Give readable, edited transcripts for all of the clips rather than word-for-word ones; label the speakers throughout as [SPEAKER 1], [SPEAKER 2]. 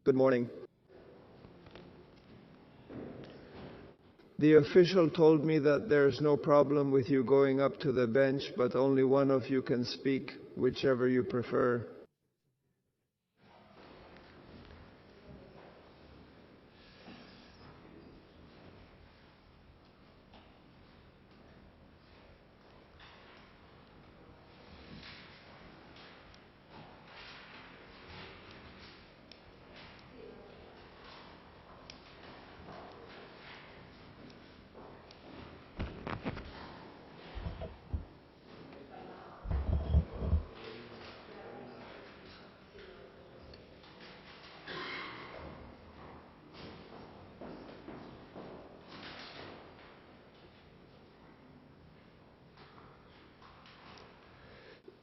[SPEAKER 1] Good morning. The official told me that there's no problem with you going up to the bench, but only one of you can speak, whichever you prefer.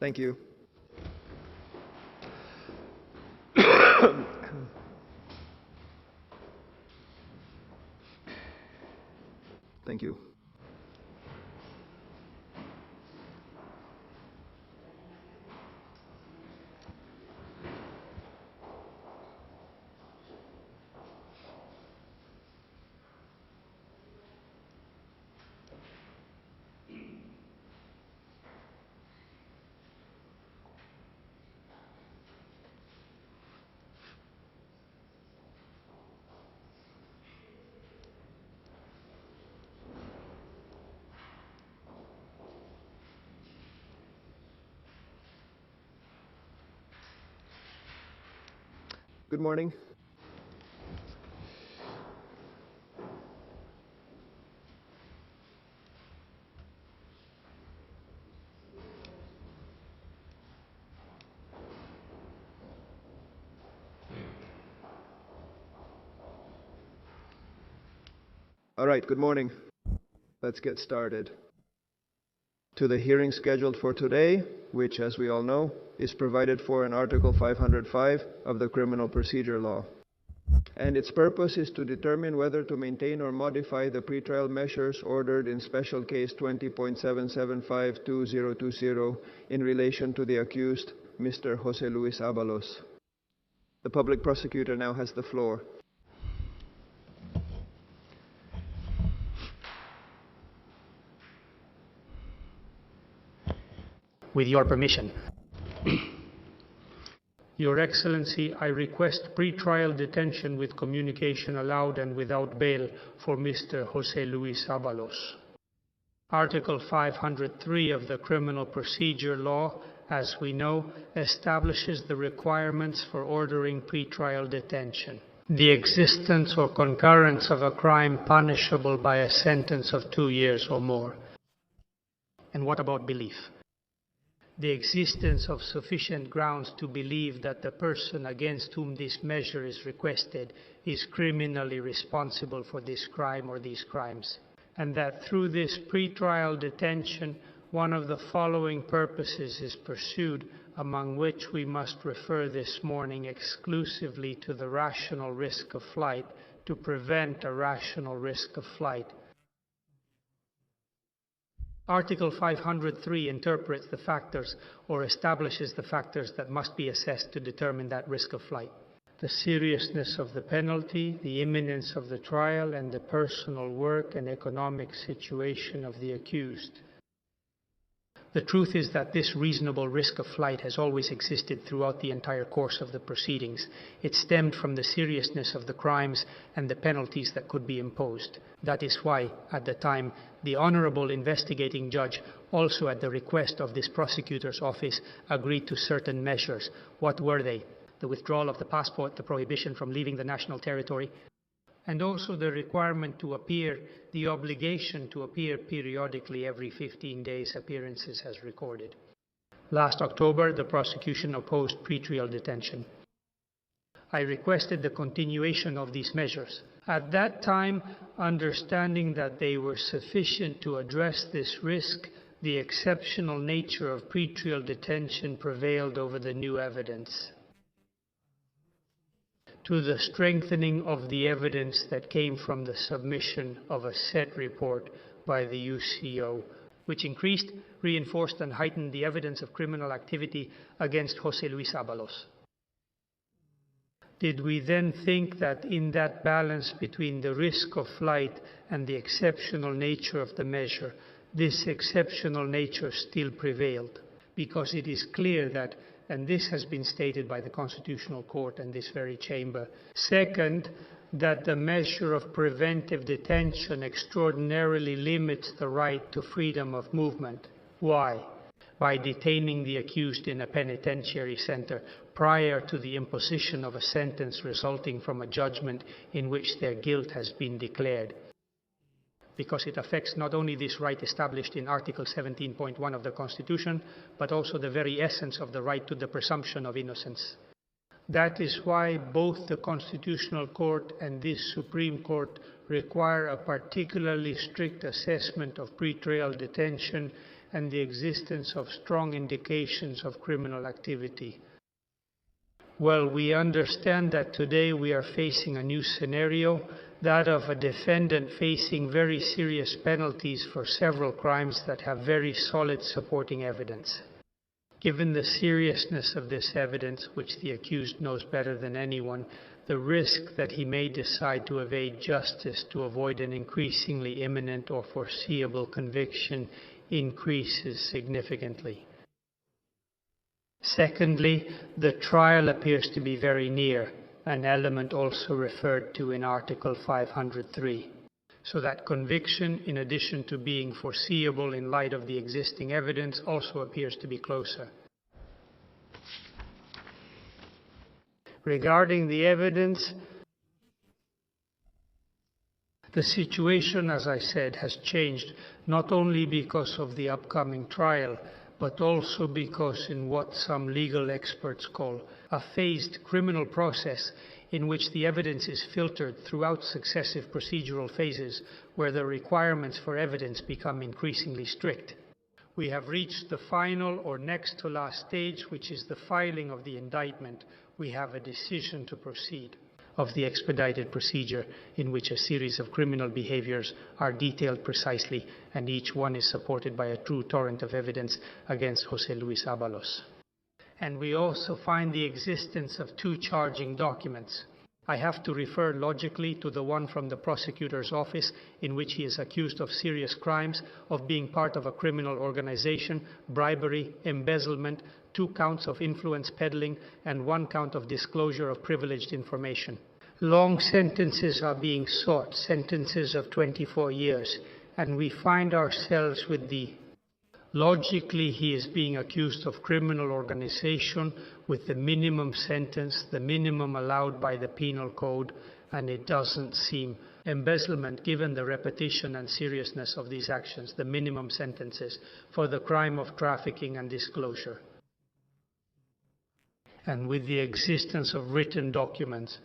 [SPEAKER 1] Thank you. Thank you. Good morning. All right, good morning. Let's get started. To the hearing scheduled for today, which, as we all know, is provided for in Article 505 of the Criminal Procedure Law. And its purpose is to determine whether to maintain or modify the pretrial measures ordered in Special Case 20.77522020 in relation to the accused, Mr. José Luis Ábalos. The public prosecutor now has the floor.
[SPEAKER 2] With your permission. Your Excellency, I request pretrial detention with communication allowed and without bail for Mr. José Luis Ábalos. Article 503 of the Criminal Procedure Law, as we know, establishes the requirements for ordering pretrial detention. The existence or concurrence of a crime punishable by a sentence of 2 years or more. And what about belief? The existence of sufficient grounds to believe that the person against whom this measure is requested is criminally responsible for this crime or these crimes, and that through this pretrial detention one of the following purposes is pursued, among which we must refer this morning exclusively to the rational risk of flight, to prevent a rational risk of flight. Article 503 interprets the factors or establishes the factors that must be assessed to determine that risk of flight. The seriousness of the penalty, the imminence of the trial, and the personal work and economic situation of the accused. The truth is that this reasonable risk of flight has always existed throughout the entire course of the proceedings. It stemmed from the seriousness of the crimes and the penalties that could be imposed. That is why, at the time, the Honorable Investigating Judge, also at the request of this Prosecutor's Office, agreed to certain measures. What were they? The withdrawal of the passport, the prohibition from leaving the national territory, and also the requirement to appear, the obligation to appear periodically every 15 days, appearances as recorded. Last October, the prosecution opposed pretrial detention. I requested the continuation of these measures. At that time, understanding that they were sufficient to address this risk, the exceptional nature of pretrial detention prevailed over the new evidence. To the strengthening of the evidence that came from the submission of a set report by the UCO, which increased, reinforced, and heightened the evidence of criminal activity against José Luis Ábalos. Did we then think that in that balance between the risk of flight and the exceptional nature of the measure, this exceptional nature still prevailed? Because it is clear that, and this has been stated by the Constitutional Court and this very chamber. Second, that the measure of preventive detention extraordinarily limits the right to freedom of movement. Why? By detaining the accused in a penitentiary center prior to the imposition of a sentence resulting from a judgment in which their guilt has been declared. Because it affects not only this right established in Article 17.1 of the Constitution, but also the very essence of the right to the presumption of innocence. That is why both the Constitutional Court and this Supreme Court require a particularly strict assessment of pretrial detention and the existence of strong indications of criminal activity. Well, we understand that today we are facing a new scenario, that of a defendant facing very serious penalties for several crimes that have very solid supporting evidence. Given the seriousness of this evidence, which the accused knows better than anyone, the risk that he may decide to evade justice to avoid an increasingly imminent or foreseeable conviction increases significantly. Secondly, the trial appears to be very near, an element also referred to in Article 503. So that conviction, in addition to being foreseeable in light of the existing evidence, also appears to be closer. Regarding the evidence, the situation, as I said, has changed not only because of the upcoming trial, but also because in what some legal experts call a phased criminal process in which the evidence is filtered throughout successive procedural phases where the requirements for evidence become increasingly strict. We have reached the final or next to last stage, which is the filing of the indictment. We have a decision to proceed of the expedited procedure in which a series of criminal behaviors are detailed precisely and each one is supported by a true torrent of evidence against José Luis Ábalos. And we also find the existence of two charging documents. I have to refer logically to the one from the prosecutor's office in which he is accused of serious crimes, of being part of a criminal organization, bribery, embezzlement, 2 counts of influence peddling, and 1 count of disclosure of privileged information. Long sentences are being sought, sentences of 24 years, and we find ourselves with the logically, he is being accused of criminal organization with the minimum sentence, the minimum allowed by the penal code, and it doesn't seem embezzlement, given the repetition and seriousness of these actions, the minimum sentences for the crime of trafficking and disclosure. And with the existence of written documents,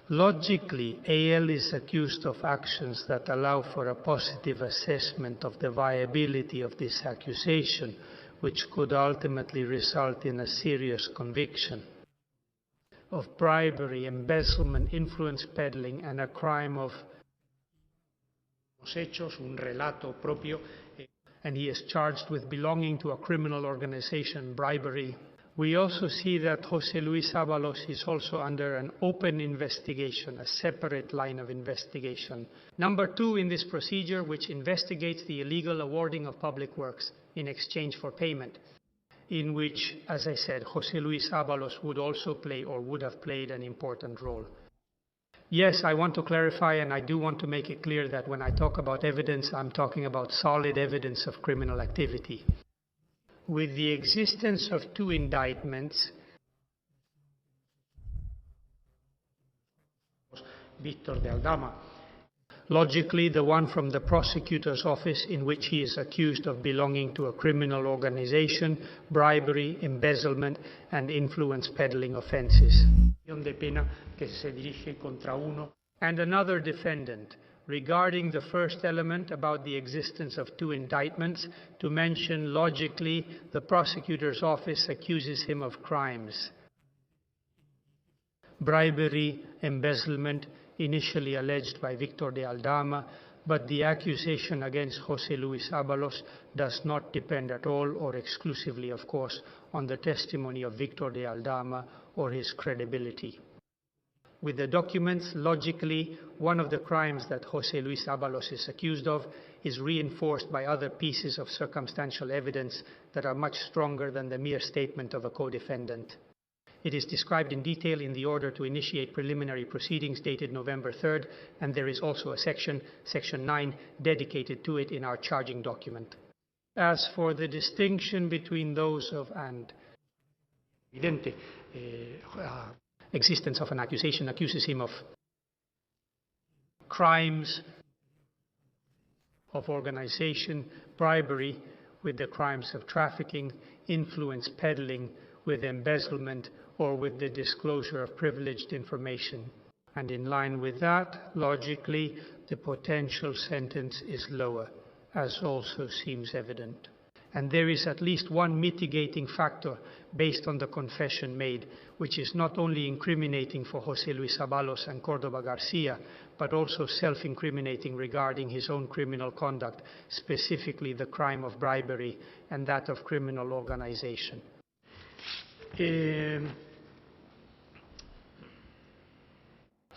[SPEAKER 2] logically, AL is accused of actions that allow for a positive assessment of the viability of this accusation, which could ultimately result in a serious conviction of bribery, embezzlement, influence peddling, and a crime of hechos, un relato propio, and he is charged with belonging to a criminal organization, bribery. We also see that José Luis Ábalos is also under an open investigation, a separate line of investigation. Number 2 in this procedure, which investigates the illegal awarding of public works in exchange for payment, in which, as I said, José Luis Ábalos would also play or would have played an important role. Yes, I want to clarify, and I do want to make it clear that when I talk about evidence, I'm talking about solid evidence of criminal activity. With the existence of 2 indictments, Víctor de Aldama, logically the one from the prosecutor's office in which he is accused of belonging to a criminal organization, bribery, embezzlement, and influence peddling offenses. And another defendant. Regarding the first element about the existence of 2 indictments, to mention logically, the prosecutor's office accuses him of crimes. Bribery, embezzlement, initially alleged by Víctor de Aldama, But the accusation against José Luis Ábalos does not depend at all, or exclusively, of course, on the testimony of Victor de Aldama or his credibility. With the documents, logically, one of the crimes that José Luis Ábalos is accused of is reinforced by other pieces of circumstantial evidence that are much stronger than the mere statement of a co-defendant. It is described in detail in the order to initiate preliminary proceedings dated November 3rd, and there is also a section 9, dedicated to it in our charging document. As for the distinction between those of and evidente existence of an accusation accuses him of crimes of organization, bribery, with the crimes of trafficking, influence peddling, with embezzlement, or with the disclosure of privileged information. And in line with that, logically, the potential sentence is lower, as also seems evident. And there is at least one mitigating factor based on the confession made, which is not only incriminating for José Luis Ábalos and Córdoba García, but also self-incriminating regarding his own criminal conduct, specifically the crime of bribery and that of criminal organization.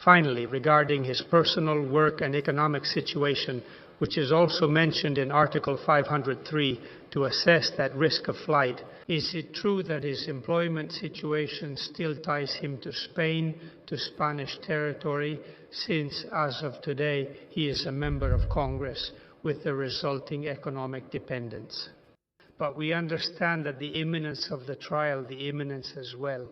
[SPEAKER 2] Finally, regarding his personal, work and economic situation, which is also mentioned in Article 503 to assess that risk of flight, is it true that his employment situation still ties him to Spain, to Spanish territory, since as of today he is a member of Congress with the resulting economic dependence? But we understand that the imminence of the trial, the imminence as well,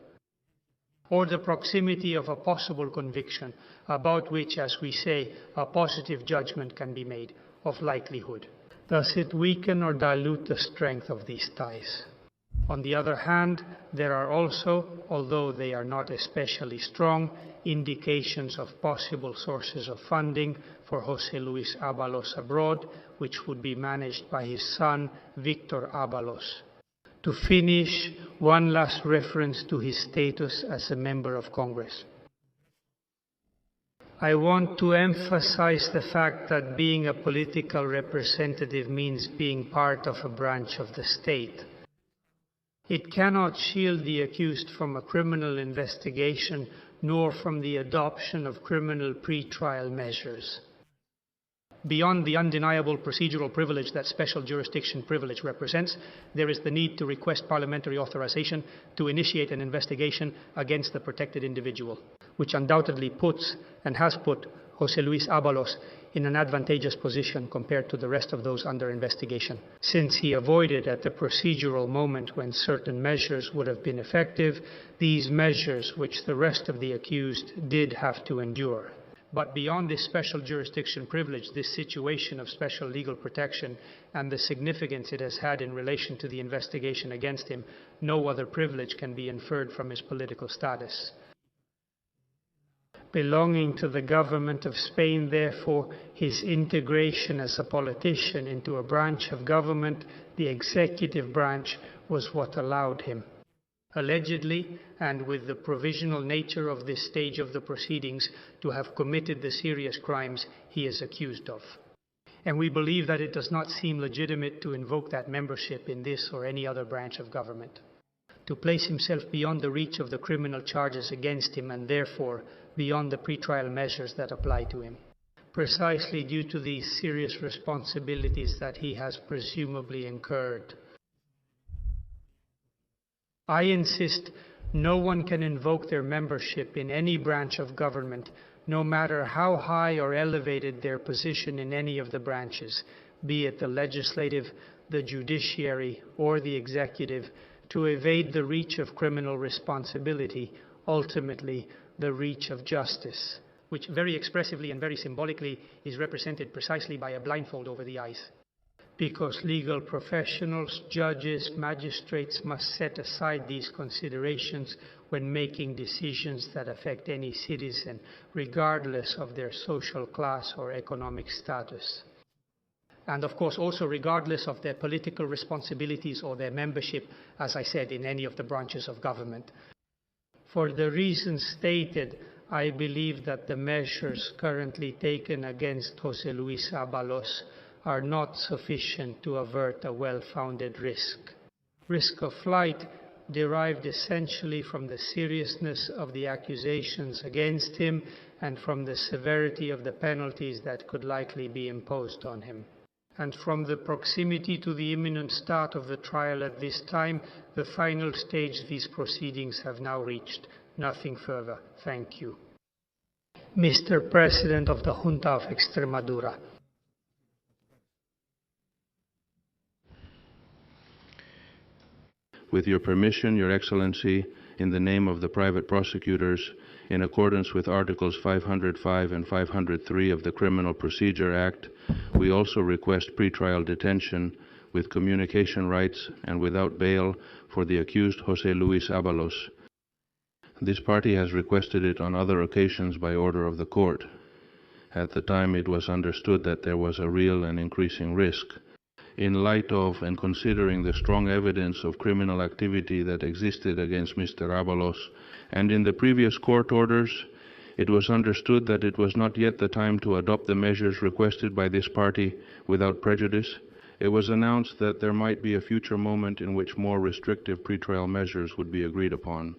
[SPEAKER 2] or the proximity of a possible conviction, about which, as we say, a positive judgment can be made, of likelihood. Does it weaken or dilute the strength of these ties? On the other hand, there are also, although they are not especially strong, indications of possible sources of funding for José Luis Ábalos abroad, which would be managed by his son, Victor Ábalos. To finish, one last reference to his status as a member of Congress. I want to emphasize the fact that being a political representative means being part of a branch of the state. It cannot shield the accused from a criminal investigation, nor from the adoption of criminal pretrial measures. Beyond the undeniable procedural privilege that special jurisdiction privilege represents, there is the need to request parliamentary authorization to initiate an investigation against the protected individual, which undoubtedly puts and has put José Luis Ábalos in an advantageous position compared to the rest of those under investigation, since he avoided at the procedural moment when certain measures would have been effective, these measures which the rest of the accused did have to endure. But beyond this special jurisdiction privilege, this situation of special legal protection and the significance it has had in relation to the investigation against him, no other privilege can be inferred from his political status. Belonging to the government of Spain, therefore, his integration as a politician into a branch of government, the executive branch, was what allowed him, allegedly, and with the provisional nature of this stage of the proceedings, to have committed the serious crimes he is accused of. And we believe that it does not seem legitimate to invoke that membership in this or any other branch of government, to place himself beyond the reach of the criminal charges against him and therefore beyond the pretrial measures that apply to him, precisely due to these serious responsibilities that he has presumably incurred. I insist no one can invoke their membership in any branch of government, no matter how high or elevated their position in any of the branches, be it the legislative, the judiciary, or the executive, to evade the reach of criminal responsibility, ultimately the reach of justice, which very expressively and very symbolically is represented precisely by a blindfold over the eyes. Because legal professionals, judges, magistrates must set aside these considerations when making decisions that affect any citizen, regardless of their social class or economic status. And of course also regardless of their political responsibilities or their membership, as I said, in any of the branches of government. For the reasons stated, I believe that the measures currently taken against José Luis Ábalos are not sufficient to avert a well-founded risk. Risk of flight derived essentially from the seriousness of the accusations against him and from the severity of the penalties that could likely be imposed on him. And from the proximity to the imminent start of the trial at this time, the final stage these proceedings have now reached. Nothing further. Thank you. Mr. President of the Junta of Extremadura.
[SPEAKER 3] With your permission, Your Excellency, in the name of the private prosecutors, in accordance with Articles 505 and 503 of the Criminal Procedure Act, we also request pretrial detention with communication rights and without bail for the accused José Luis Ábalos. This party has requested it on other occasions by order of the court. At the time, it was understood that there was a real and increasing risk. In light of and considering the strong evidence of criminal activity that existed against Mr. Ábalos, and in the previous court orders, it was understood that it was not yet the time to adopt the measures requested by this party without prejudice. It was announced that there might be a future moment in which more restrictive pretrial measures would be agreed upon.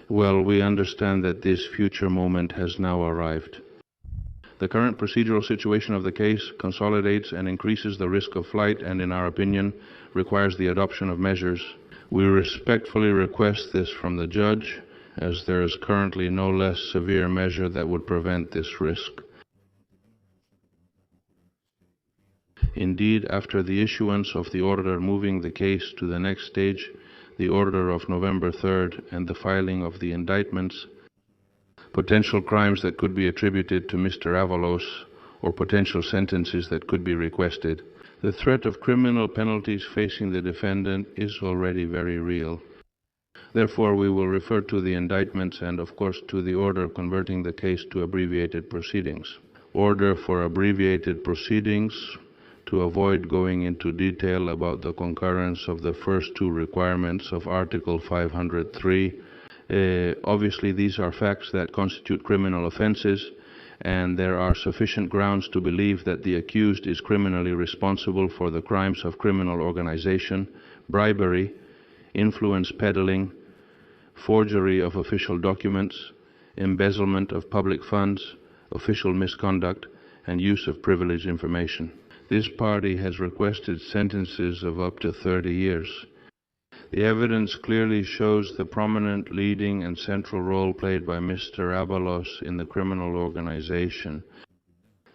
[SPEAKER 3] Well, we understand that this future moment has now arrived. The current procedural situation of the case consolidates and increases the risk of flight and, in our opinion, requires the adoption of measures. We respectfully request this from the judge, as there is currently no less severe measure that would prevent this risk. Indeed, after the issuance of the order moving the case to the next stage, the order of November 3rd, and the filing of the indictments, potential crimes that could be attributed to Mr. Ábalos or potential sentences that could be requested, the threat of criminal penalties facing the defendant is already very real. Therefore, we will refer to the indictments and, of course, to the order converting the case to abbreviated proceedings. Order for abbreviated proceedings to avoid going into detail about the concurrence of the first two requirements of Article 503. Obviously, these are facts that constitute criminal offenses, and there are sufficient grounds to believe that the accused is criminally responsible for the crimes of criminal organization, bribery, influence peddling, forgery of official documents, embezzlement of public funds, official misconduct, and use of privileged information. This party has requested sentences of up to 30 years. The evidence clearly shows the prominent leading and central role played by Mr. Ábalos in the criminal organization.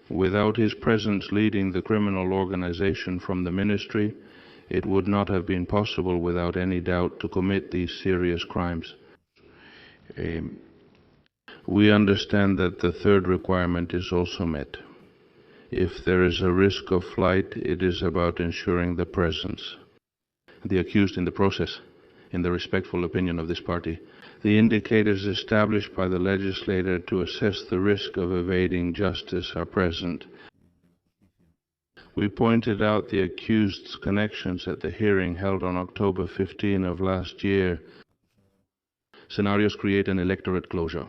[SPEAKER 3] Without his presence leading the criminal organization from the ministry, it would not have been possible without any doubt to commit these serious crimes. We understand that the third requirement is also met. If there is a risk of flight, it is about ensuring the presence. The accused in the process, in the respectful opinion of this party, the indicators established by the legislator to assess the risk of evading justice are present. We pointed out the accused's connections at the hearing held on October 15 of last year. Scenarios create an electorate closure.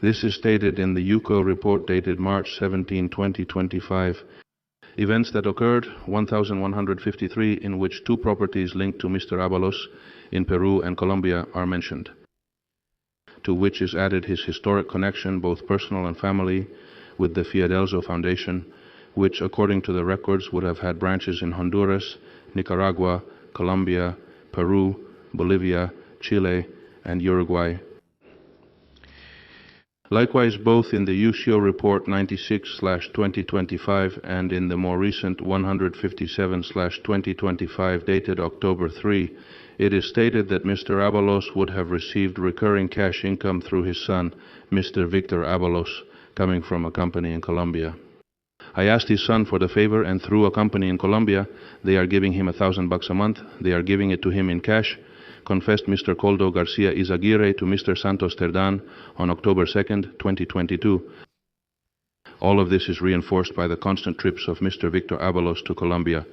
[SPEAKER 3] This is stated in the UCO report dated March 17, 2025. Events that occurred, 1,153, in which two properties linked to Mr. Ábalos in Peru and Colombia are mentioned, to which is added his historic connection, both personal and family, with the Fiedelzo Foundation, which, according to the records, would have had branches in Honduras, Nicaragua, Colombia, Peru, Bolivia, Chile, and Uruguay. Likewise, both in the UCO Report 96/2025 and in the more recent 157/2025 dated October 3, it is stated that Mr. Ábalos would have received recurring cash income through his son, Mr. Victor Ábalos, coming from a company in Colombia. I asked his son for the favor, and through a company in Colombia, they are giving him $1,000 a month. They are giving it to him in cash, confessed Mr. Coldo Garcia Izaguirre to Mr. Santos Terdan on October 2, 2022. All of this is reinforced by the constant trips of Mr. Victor Ábalos to Colombia,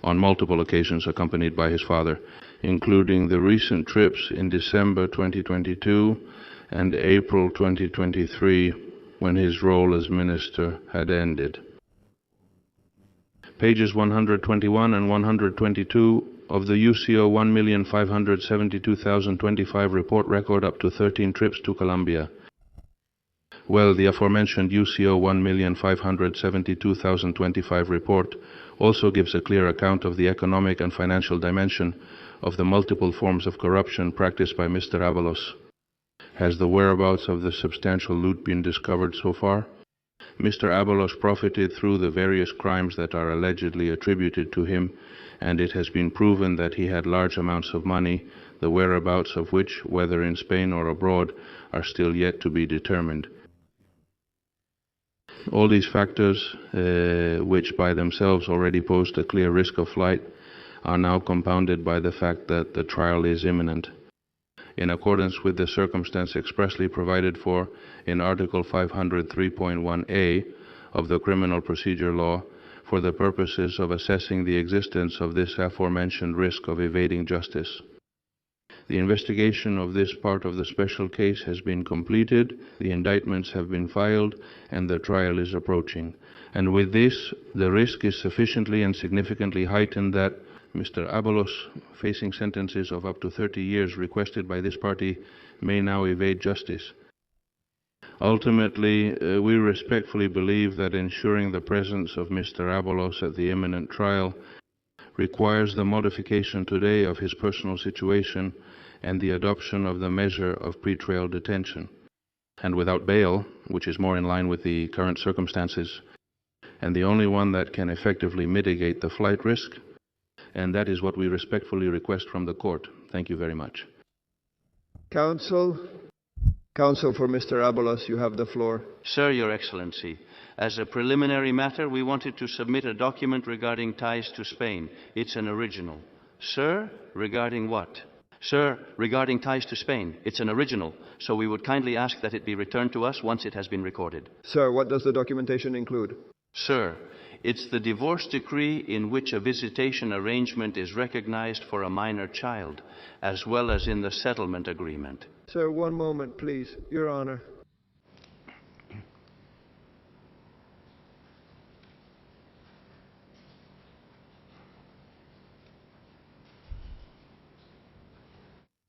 [SPEAKER 3] on multiple occasions accompanied by his father, including the recent trips in December 2022 and April 2023, when his role as minister had ended. Pages 121 and 122 of the UCO 1,572,025 report record up to 13 trips to Colombia. Well, the aforementioned UCO 1,572,025 report also gives a clear account of the economic and financial dimension of the multiple forms of corruption practiced by Mr. Ábalos. Has the whereabouts of the substantial loot been discovered so far? Mr. Ábalos profited through the various crimes that are allegedly attributed to him, and it has been proven that he had large amounts of money, the whereabouts of which, whether in Spain or abroad, are still yet to be determined. All these factors, which by themselves already posed a clear risk of flight, are now compounded by the fact that the trial is imminent. In accordance with the circumstance expressly provided for in Article 503.1a of the Criminal Procedure Law, for the purposes of assessing the existence of this aforementioned risk of evading justice. The investigation of this part of the special case has been completed, the indictments have been filed, and the trial is approaching. And with this, the risk is sufficiently and significantly heightened that Mr. Ábalos, facing sentences of up to 30 years requested by this party, may now evade justice. Ultimately, we respectfully believe that ensuring the presence of Mr. Ábalos at the imminent trial requires the modification today of his personal situation and the adoption of the measure of pretrial detention. And without bail, which is more in line with the current circumstances, and the only one that can effectively mitigate the flight risk, and that is what we respectfully request from the court. Thank you very much.
[SPEAKER 1] Counsel for Mr. Ábalos, you have the floor.
[SPEAKER 4] Sir, Your Excellency, as a preliminary matter, we wanted to submit a document regarding ties to Spain. It's an original. Sir, regarding what? Sir, regarding ties to Spain. It's an original, so we would kindly ask that it be returned to us once it has been recorded.
[SPEAKER 1] Sir, what does the documentation include?
[SPEAKER 4] Sir, it's the divorce decree in which a visitation arrangement is recognized for a minor child, as well as in the settlement agreement.
[SPEAKER 1] Sir, one moment, please. Your Honor.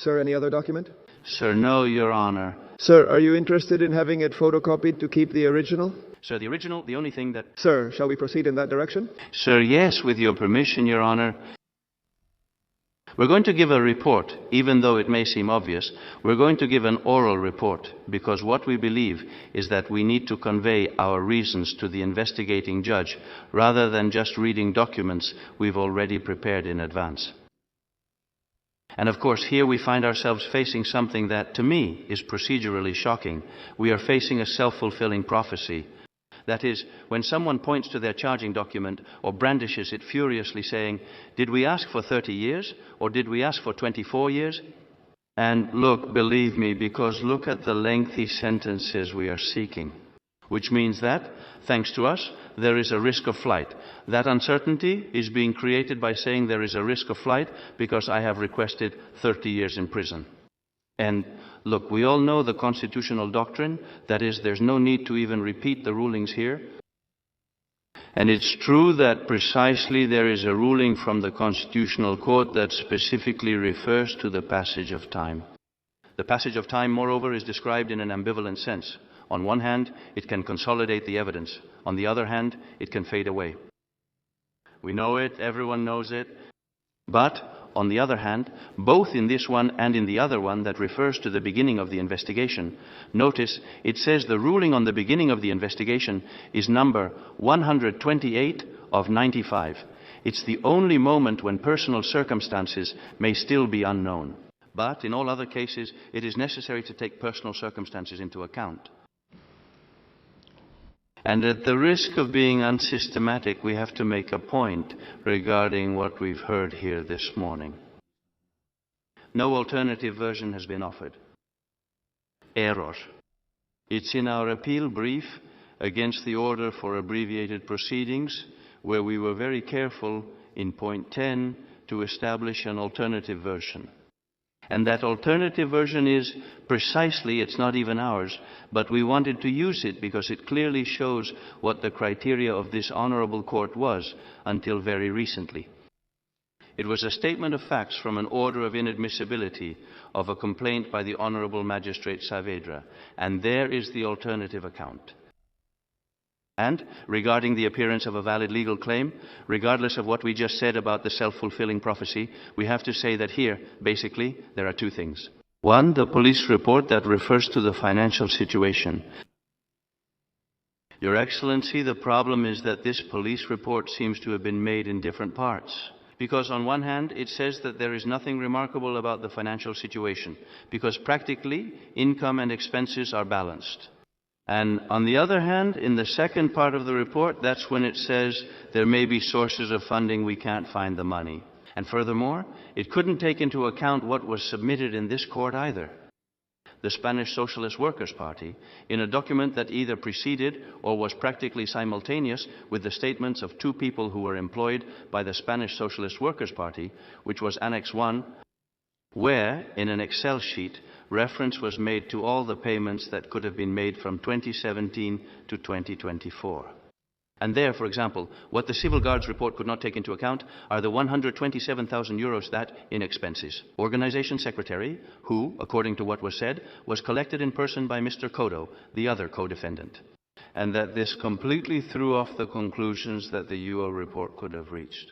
[SPEAKER 1] Sir, any other document?
[SPEAKER 4] Sir, no, Your Honor.
[SPEAKER 1] Sir, are you interested in having it photocopied to keep the original?
[SPEAKER 4] Sir, the original, the only thing that...
[SPEAKER 1] Sir, shall we proceed in that direction?
[SPEAKER 4] Sir, yes, with your permission, Your Honor. We're going to give a report, even though it may seem obvious. We're going to give an oral report, because what we believe is that we need to convey our reasons to the investigating judge, rather than just reading documents we've already prepared in advance. And of course, here we find ourselves facing something that, to me, is procedurally shocking. We are facing a self-fulfilling prophecy. That is, when someone points to their charging document or brandishes it furiously saying, "Did we ask for 30 years or did we ask for 24 years? And look, believe me, because look at the lengthy sentences we are seeking. Which means that, thanks to us, there is a risk of flight. That uncertainty is being created by saying there is a risk of flight because I have requested 30 years in prison. And look, we all know the constitutional doctrine. That is, there's no need to even repeat the rulings here. And it's true that precisely there is a ruling from the Constitutional Court that specifically refers to the passage of time. The passage of time, moreover, is described in an ambivalent sense. On one hand, it can consolidate the evidence. On the other hand, it can fade away. We know it, everyone knows it. But, on the other hand, both in this one and in the other one that refers to the beginning of the investigation, notice it says the ruling on the beginning of the investigation is number 128 of 95. It's the only moment when personal circumstances may still be unknown. But in all other cases, it is necessary to take personal circumstances into account. And at the risk of being unsystematic, we have to make a point regarding what we've heard here this morning. No alternative version has been offered. Error. It's in our appeal brief against the order for abbreviated proceedings, where we were very careful in point 10 to establish an alternative version. And that alternative version is precisely, it's not even ours, but we wanted to use it because it clearly shows what the criteria of this honorable court was until very recently. It was a statement of facts from an order of inadmissibility of a complaint by the Honorable Magistrate Saavedra, and there is the alternative account. And regarding the appearance of a valid legal claim, regardless of what we just said about the self-fulfilling prophecy, we have to say that here, basically, there are two things. One, the police report that refers to the financial situation. Your Excellency, the problem is that this police report seems to have been made in different parts. Because on one hand, it says that there is nothing remarkable about the financial situation, because practically, income and expenses are balanced. And on the other hand, in the second part of the report, that's when it says there may be sources of funding, we can't find the money. And furthermore, it couldn't take into account what was submitted in this court either. The Spanish Socialist Workers' Party, in a document that either preceded or was practically simultaneous with the statements of two people who were employed by the Spanish Socialist Workers' Party, which was Annex 1, where, in an Excel sheet, reference was made to all the payments that could have been made from 2017 to 2024. And there, for example, what the Civil Guards report could not take into account are the 127,000 euros that, in expenses, organization secretary, who, according to what was said, was collected in person by Mr. Kodo, the other co-defendant, and that this completely threw off the conclusions that the UO report could have reached.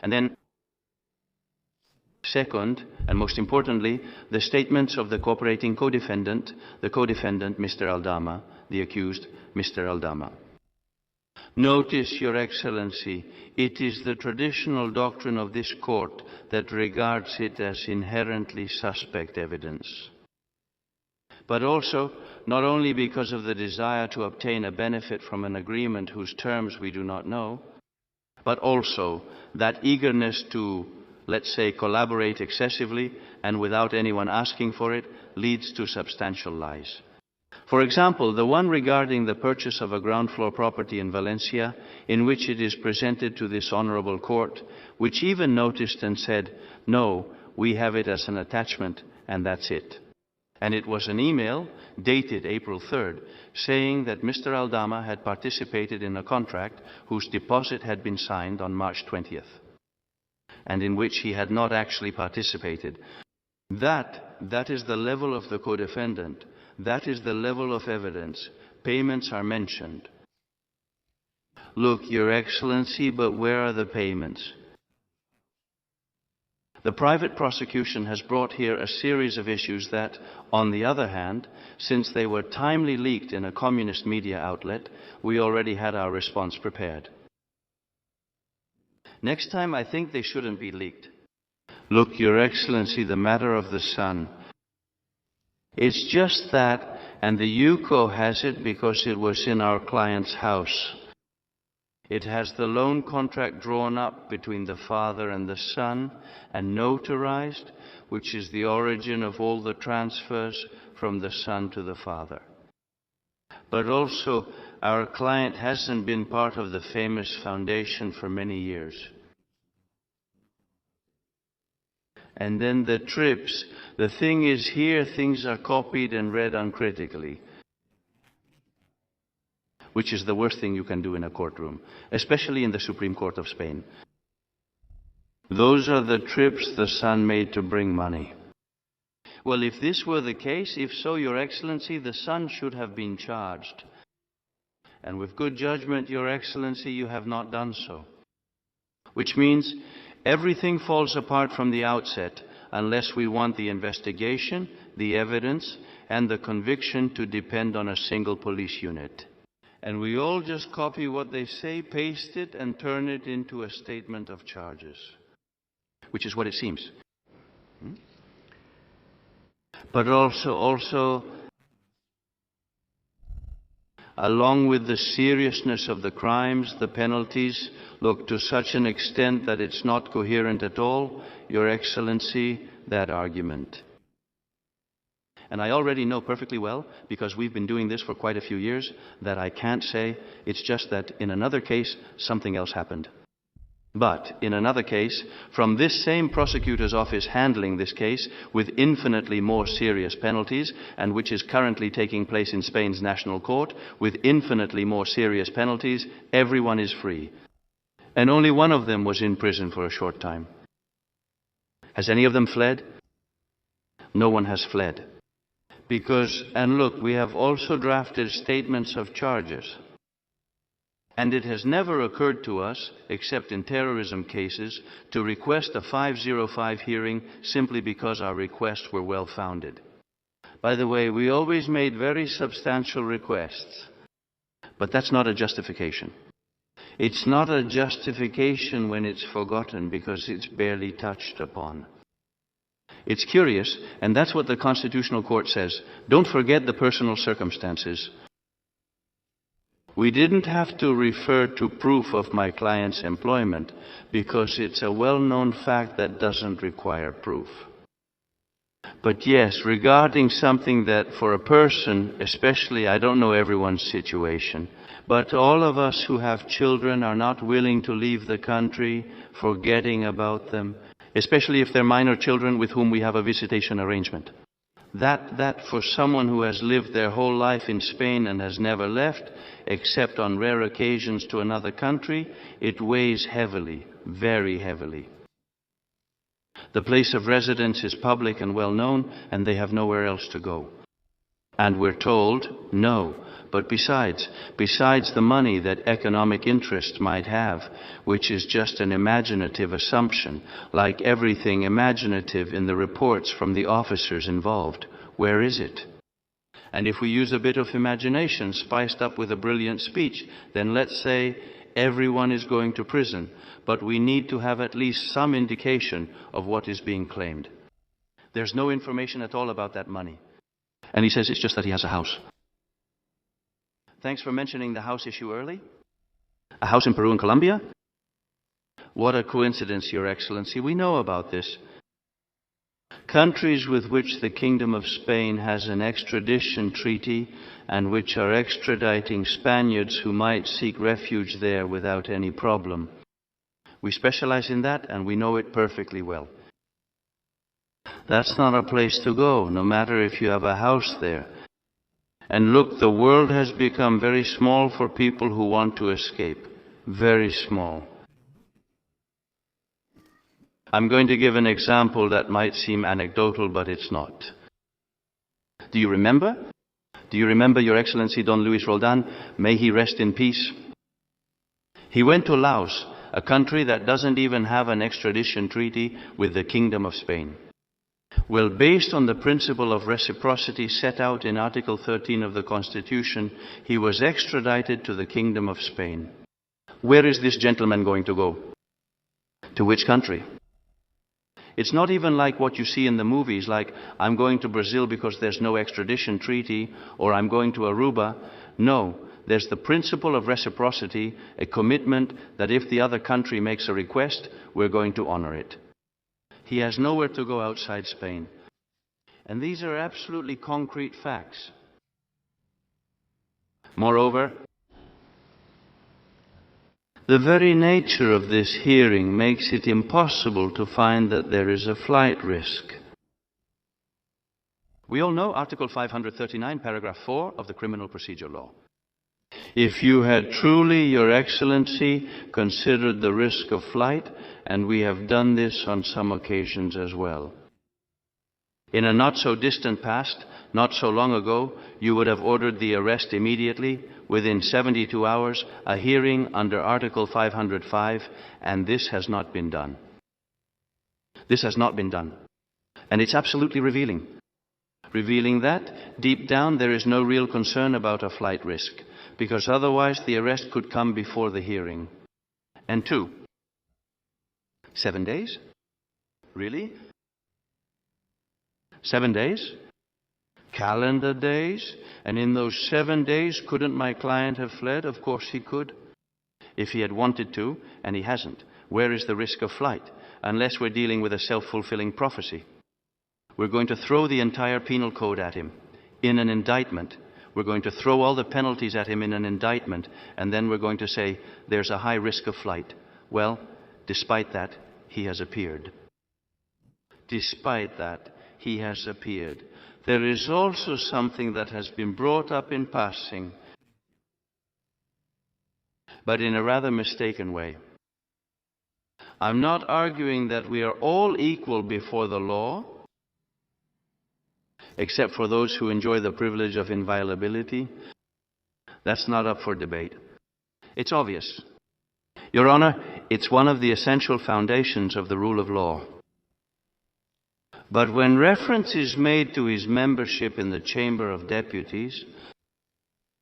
[SPEAKER 4] And then, second, and most importantly, the statements of the cooperating co-defendant, the co-defendant, Mr. Aldama, the accused, Mr. Aldama. Notice, Your Excellency, it is the traditional doctrine of this court that regards it as inherently suspect evidence. But also, not only because of the desire to obtain a benefit from an agreement whose terms we do not know, but also that eagerness to, let's say, collaborate excessively and without anyone asking for it leads to substantial lies. For example, the one regarding the purchase of a ground floor property in Valencia, in which it is presented to this honorable court, which even noticed and said, no, we have it as an attachment and that's it. And it was an email dated April 3rd saying that Mr. Aldama had participated in a contract whose deposit had been signed on March 20th. And in which he had not actually participated. That is the level of the co-defendant. That is the level of evidence. Payments are mentioned. Look, Your Excellency, but where are the payments? The private prosecution has brought here a series of issues that, on the other hand, since they were timely leaked in a communist media outlet, we already had our response prepared. Next time, I think they shouldn't be leaked. Look, Your Excellency, the matter of the son. It's just that, and the UCO has it because it was in our client's house. It has the loan contract drawn up between the father and the son and notarized, which is the origin of all the transfers from the son to the father. But also, our client hasn't been part of the famous foundation for many years. And then the trips. The thing is, here things are copied and read uncritically, which is the worst thing you can do in a courtroom, especially in the Supreme Court of Spain. Those are the trips the son made to bring money. Well, if this were the case, if so, Your Excellency, the son should have been charged. And with good judgment, Your Excellency, you have not done so. Which means everything falls apart from the outset unless we want the investigation, the evidence, and the conviction to depend on a single police unit. And we all just copy what they say, paste it, and turn it into a statement of charges. Which is what it seems. But also, along with the seriousness of the crimes, the penalties, look, to such an extent that it's not coherent at all, Your Excellency, that argument. And I already know perfectly well, because we've been doing this for quite a few years, that I can't say. It's just that in another case, something else happened. But in another case, from this same prosecutor's office handling this case with infinitely more serious penalties, and which is currently taking place in Spain's national court with infinitely more serious penalties, everyone is free. And only one of them was in prison for a short time. Has any of them fled? No one has fled. Because, and look, we have also drafted statements of charges. And it has never occurred to us, except in terrorism cases, to request a 505 hearing simply because our requests were well-founded. By the way, we always made very substantial requests. But that's not a justification. It's not a justification when it's forgotten because it's barely touched upon. It's curious, and that's what the Constitutional Court says. Don't forget the personal circumstances. We didn't have to refer to proof of my client's employment because it's a well-known fact that doesn't require proof. But yes, regarding something that for a person, especially, I don't know everyone's situation, but all of us who have children are not willing to leave the country, forgetting about them, especially if they're minor children with whom we have a visitation arrangement. That for someone who has lived their whole life in Spain and has never left, except on rare occasions to another country, it weighs heavily, very heavily. The place of residence is public and well known, and they have nowhere else to go. And we're told, no. But besides the money that economic interests might have, which is just an imaginative assumption, like everything imaginative in the reports from the officers involved, where is it? And if we use a bit of imagination spiced up with a brilliant speech, then let's say everyone is going to prison, but we need to have at least some indication of what is being claimed. There's no information at all about that money. And he says it's just that he has a house. Thanks for mentioning the house issue early. A house in Peru and Colombia? What a coincidence, Your Excellency. We know about this. Countries with which the Kingdom of Spain has an extradition treaty and which are extraditing Spaniards who might seek refuge there without any problem. We specialize in that and we know it perfectly well. That's not a place to go, no matter if you have a house there. And look, the world has become very small for people who want to escape. Very small. I'm going to give an example that might seem anecdotal, but it's not. Do you remember? Do you remember, Your Excellency, Don Luis Roldan? May he rest in peace. He went to Laos, a country that doesn't even have an extradition treaty with the Kingdom of Spain. Well, based on the principle of reciprocity set out in Article 13 of the Constitution, he was extradited to the Kingdom of Spain. Where is this gentleman going to go? To which country? It's not even like what you see in the movies, like, I'm going to Brazil because there's no extradition treaty, or I'm going to Aruba. No, there's the principle of reciprocity, a commitment that if the other country makes a request, we're going to honor it. He has nowhere to go outside Spain. And these are absolutely concrete facts. Moreover, the very nature of this hearing makes it impossible to find that there is a flight risk. We all know Article 539, Paragraph 4 of the Criminal Procedure Law. If you had truly, Your Excellency, considered the risk of flight, and we have done this on some occasions as well. In a not-so-distant past, not so long ago, you would have ordered the arrest immediately, within 72 hours, a hearing under Article 505, and this has not been done. This has not been done. And it's absolutely revealing. Revealing that, deep down, there is no real concern about a flight risk, because otherwise the arrest could come before the hearing. And 2, 7 days? Really? 7 days? Calendar days? And in those 7 days, couldn't my client have fled? Of course he could. If he had wanted to, and he hasn't. Where is the risk of flight? Unless we're dealing with a self-fulfilling prophecy. We're going to throw the entire penal code at him in an indictment. We're going to throw all the penalties at him in an indictment, and then we're going to say there's a high risk of flight. Well, Despite that, he has appeared. Despite that, he has appeared. There is also something that has been brought up in passing, but in a rather mistaken way. I'm not arguing that we are all equal before the law, except for those who enjoy the privilege of inviolability. That's not up for debate. It's obvious. Your Honor, it's one of the essential foundations of the rule of law. But when reference is made to his membership in the Chamber of Deputies,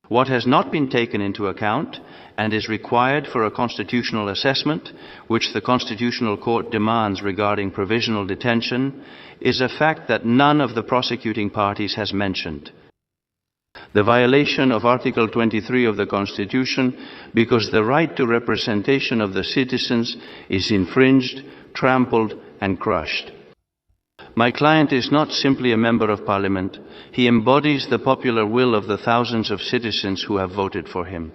[SPEAKER 4] what has not been taken into account and is required for a constitutional assessment, which the Constitutional Court demands regarding provisional detention, is a fact that none of the prosecuting parties has mentioned. The violation of Article 23 of the Constitution, because the right to representation of the citizens is infringed, trampled, and crushed. My client is not simply a member of Parliament. He embodies the popular will of the thousands of citizens who have voted for him.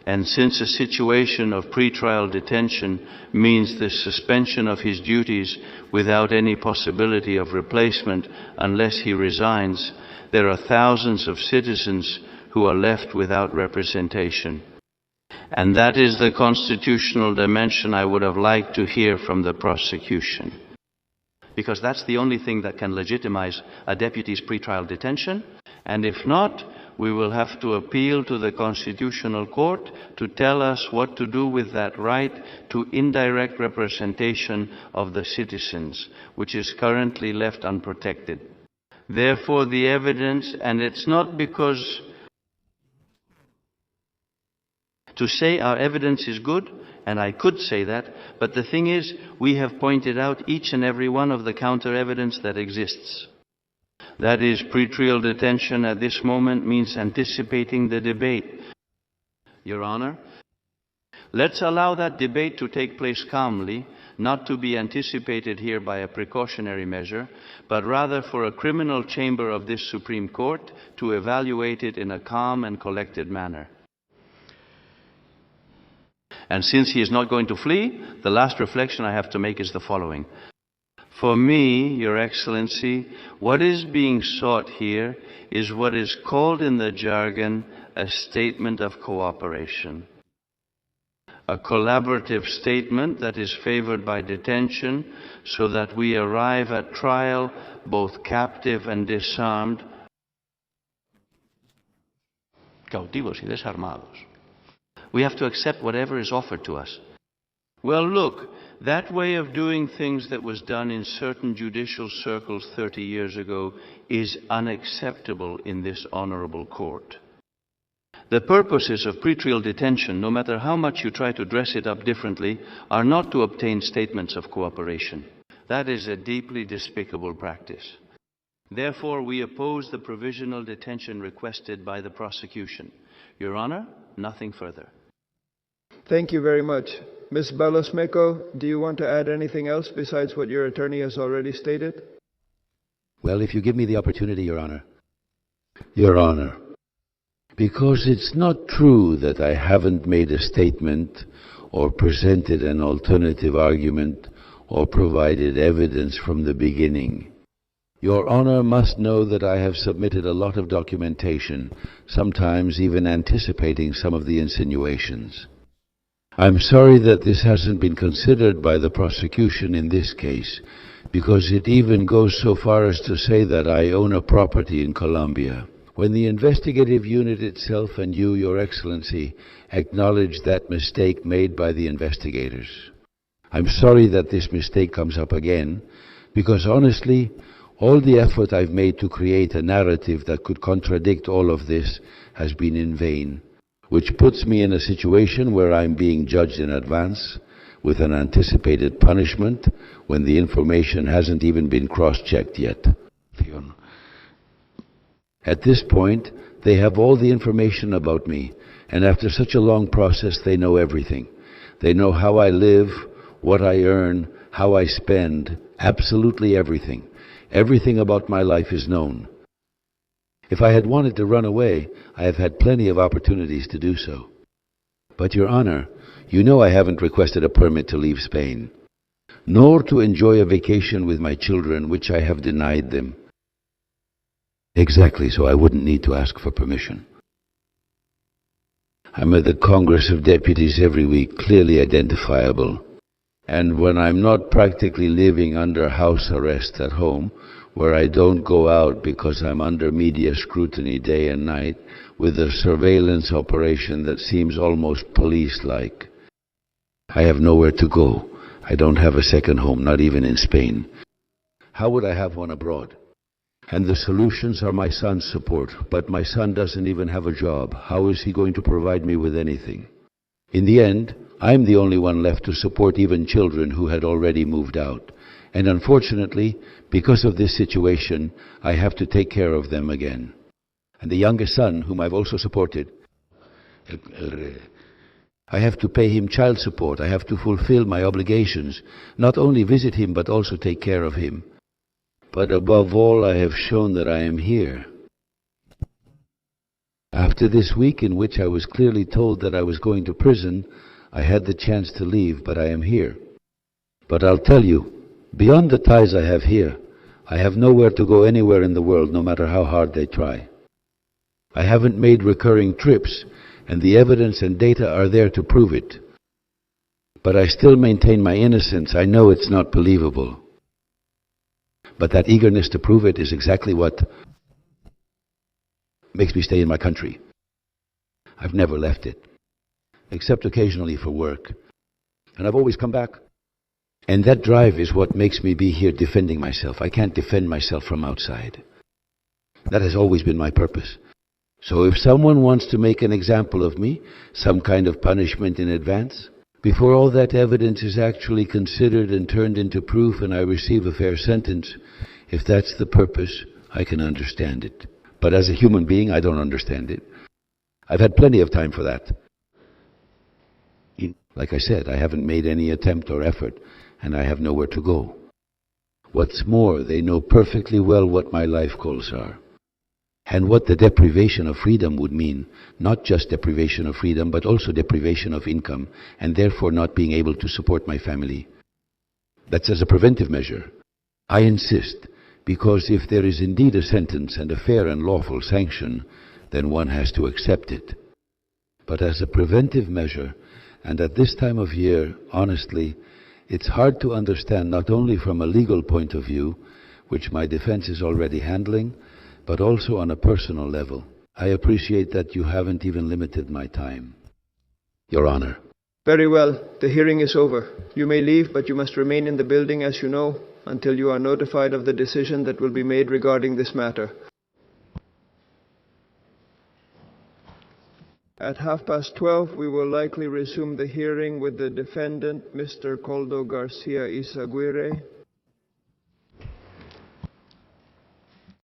[SPEAKER 4] And since a situation of pretrial detention means the suspension of his duties without any possibility of replacement unless he resigns, there are thousands of citizens who are left without representation. And that is the constitutional dimension I would have liked to hear from the prosecution. Because that's the only thing that can legitimize a deputy's pretrial detention. And if not, we will have to appeal to the Constitutional Court to tell us what to do with that right to indirect representation of the citizens, which is currently left unprotected. Therefore, the evidence, and it's not because to say our evidence is good, and I could say that, but the thing is, we have pointed out each and every one of the counter-evidence that exists. That is, pretrial detention at this moment means anticipating the debate. Your Honor, let's allow that debate to take place calmly, not to be anticipated here by a precautionary measure, but rather for a criminal chamber of this Supreme Court to evaluate it in a calm and collected manner. And since he is not going to flee, the last reflection I have to make is the following. For me, Your Excellency, what is being sought here is what is called in the jargon a statement of cooperation. A collaborative statement that is favored by detention so that we arrive at trial both captive and disarmed. Cautivos y desarmados. We have to accept whatever is offered to us. Well, look, that way of doing things that was done in certain judicial circles 30 years ago is unacceptable in this honorable court. The purposes of pretrial detention, no matter how much you try to dress it up differently, are not to obtain statements of cooperation. That is a deeply despicable practice. Therefore, we oppose the provisional detention requested by the prosecution. Your Honor, nothing further.
[SPEAKER 1] Thank you very much. Ms. Balosmeco, do you want to add anything else besides what your attorney has already stated?
[SPEAKER 5] Well, if you give me the opportunity, Your Honor. Your Honor, because it's not true that I haven't made a statement or presented an alternative argument or provided evidence from the beginning. Your Honor must know that I have submitted a lot of documentation, sometimes even anticipating some of the insinuations. I'm sorry that this hasn't been considered by the prosecution in this case, because it even goes so far as to say that I own a property in Colombia. When the investigative unit itself and you, Your Excellency, acknowledged that mistake made by the investigators. I'm sorry that this mistake comes up again, because honestly, all the effort I've made to create a narrative that could contradict all of this has been in vain, which puts me in a situation where I'm being judged in advance with an anticipated punishment when the information hasn't even been cross-checked yet. At this point, they have all the information about me, and after such a long process, they know everything. They know how I live, what I earn, how I spend, absolutely everything. Everything about my life is known. If I had wanted to run away, I have had plenty of opportunities to do so. But, Your Honor, You know I haven't requested a permit to leave Spain, nor to enjoy a vacation with my children, which I have denied them. Exactly, so I wouldn't need to ask for permission. I'm at the Congress of Deputies every week, clearly identifiable. And when I'm not practically living under house arrest at home, where I don't go out because I'm under media scrutiny day and night, with a surveillance operation that seems almost police-like, I have nowhere to go. I don't have a second home, not even in Spain. How would I have one abroad? And the solutions are my son's support, but my son doesn't even have a job. How is he going to provide me with anything? In the end, I'm the only one left to support even children who had already moved out. And unfortunately, because of this situation, I have to take care of them again. And the youngest son, whom I've also supported, I have to pay him child support. I have to fulfill my obligations, not only visit him, but also take care of him. But above all, I have shown that I am here. After this week in which I was clearly told that I was going to prison, I had the chance to leave, but I am here. But I'll tell you, beyond the ties I have here, I have nowhere to go anywhere in the world, no matter how hard they try. I haven't made recurring trips, and the evidence and data are there to prove it. But I still maintain my innocence. I know it's not believable. But that eagerness to prove it is exactly what makes me stay in my country. I've never left it, except occasionally for work. And I've always come back. And that drive is what makes me be here defending myself. I can't defend myself from outside. That has always been my purpose. So if someone wants to make an example of me, some kind of punishment in advance, before all that evidence is actually considered and turned into proof and I receive a fair sentence, if that's the purpose, I can understand it. But as a human being, I don't understand it. I've had plenty of time for that. Like I said, I haven't made any attempt or effort, and I have nowhere to go. What's more, they know perfectly well what my life goals are, and what the deprivation of freedom would mean. Not just deprivation of freedom, but also deprivation of income, and therefore not being able to support my family. That's as a preventive measure. I insist, because if there is indeed a sentence and a fair and lawful sanction, then one has to accept it. But as a preventive measure, and at this time of year, honestly, it's hard to understand, not only from a legal point of view, which my defense is already handling, but also on a personal level. I appreciate that you haven't even limited my time. Your Honor.
[SPEAKER 1] Very well. The hearing is over. You may leave, but you must remain in the building, as you know, until you are notified of the decision that will be made regarding this matter. At 12:30, we will likely resume the hearing with the defendant, Mr. Coldo Garcia Izaguirre,